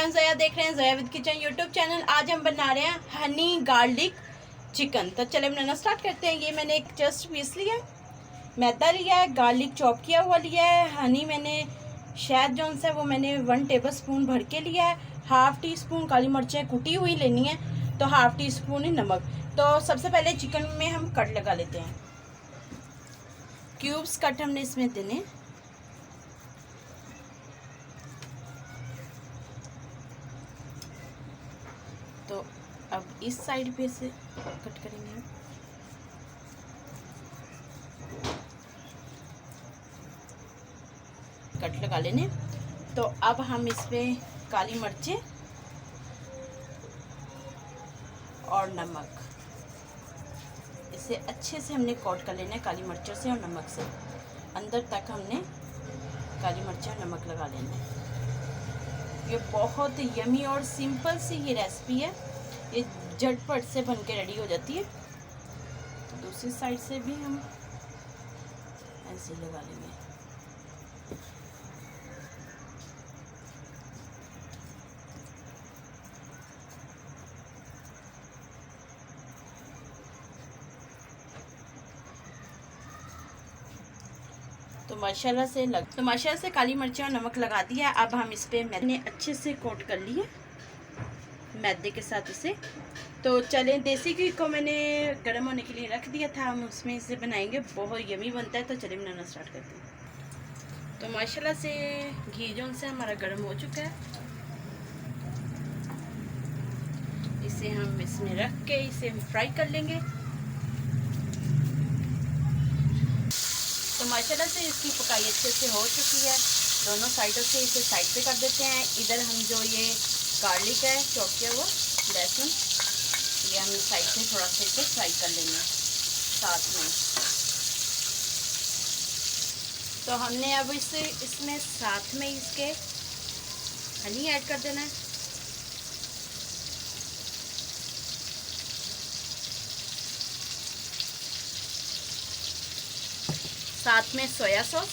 I am ज़या, देख रहे हैं ज़या विद किचन यूट्यूब चैनल। आज हम बना रहे हैं हनी गार्लिक चिकन। तो चले बनाना स्टार्ट करते हैं। ये मैंने एक जस्ट पीस लिया है, मैदा लिया है, गार्लिक चॉप किया हुआ लिया है, हनी मैंने शहद जौन सा वो मैंने 1 टेबल स्पून भर के लिया है, हाफ़ टी स्पून काली मिर्चें कुटी हुई लेनी है, तो हाफ़ टी स्पून ही नमक। तो सबसे पहले चिकन में हम कट लगा लेते हैं। क्यूब्स कट हमने इसमें देने। तो अब इस साइड पे से कट करेंगे। कट लगा लेने। तो अब हम इसमें काली मिर्चें और नमक, इसे अच्छे से हमने कोट कर लेना है काली मिर्चों से और नमक से। अंदर तक हमने काली मिर्च और नमक लगा लेना है। ये बहुत यमी और सिंपल सी ये रेसिपी है, ये झटपट से बन के रेडी हो जाती है। तो दूसरी साइड से भी हम ऐसे लगा लेंगे। तो माशाल्लाह से काली मिर्ची और नमक लगा दिया। अब हम इस पे मैंने अच्छे से कोट कर लिया मैदे के साथ इसे। तो चलें, देसी घी को मैंने गर्म होने के लिए रख दिया था, हम उसमें इसे बनाएंगे। बहुत यमी बनता है। तो चलिए बनाना स्टार्ट करते हैं। तो माशाल्लाह से घी जो से हमारा गर्म हो चुका है, इसे हम इसमें रख के इसे हम फ्राई कर लेंगे। तो माशाल्लाह से इसकी पकाई अच्छे से हो चुकी है। दोनों साइडों से इसे साइड पे कर देते हैं। इधर हम जो ये गार्लिक है चॉप किया हुआ, लहसुन, ये हम साइड से थोड़ा सा इसे फ्राई कर लेंगे साथ में। तो हमने अब इसमें साथ में इसके हनी ऐड कर देना है। साथ में सोया सॉस,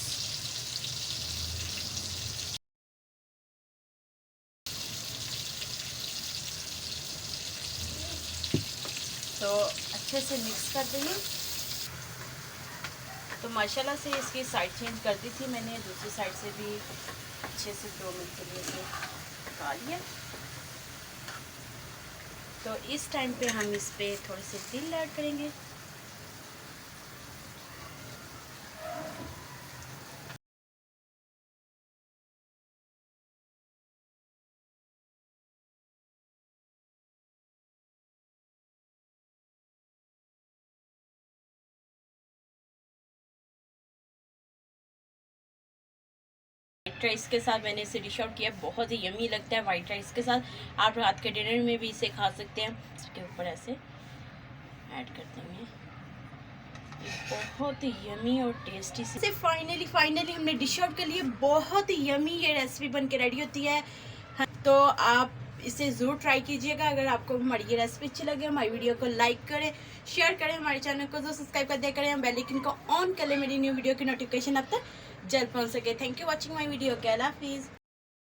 तो अच्छे से मिक्स कर देंगे। तो माशाल्लाह से इसकी साइड चेंज कर दी थी मैंने, दूसरी साइड से भी अच्छे से 2 मिनट के लिए इसे पका लिया। तो इस टाइम पे हम इस पे थोड़े से तिल ऐड करेंगे। वाइट राइस के साथ मैंने इसे डिश आउट किया, बहुत ही यमी लगता है वाइट राइस के साथ। आप रात के डिनर में भी इसे खा सकते हैं। इसके ऊपर ऐसे ऐड कर देंगे। बहुत ही यमी और टेस्टी से फाइनली हमने डिश आउट कर लिए। बहुत ही यमी ये रेसिपी बन के रेडी होती है। तो आप इसे ज़रूर ट्राई कीजिएगा। अगर आपको हमारी ये रेसिपी अच्छी लगे, हमारी वीडियो को लाइक करें, शेयर करें, हमारे चैनल को जो सब्सक्राइब कर दिया करें, बेल आइकन को ऑन कर लें, मेरी न्यू वीडियो की नोटिफिकेशन अब तक जल्द पहुंच सके। Thank you watching my video. अल्लाह हाफिज़।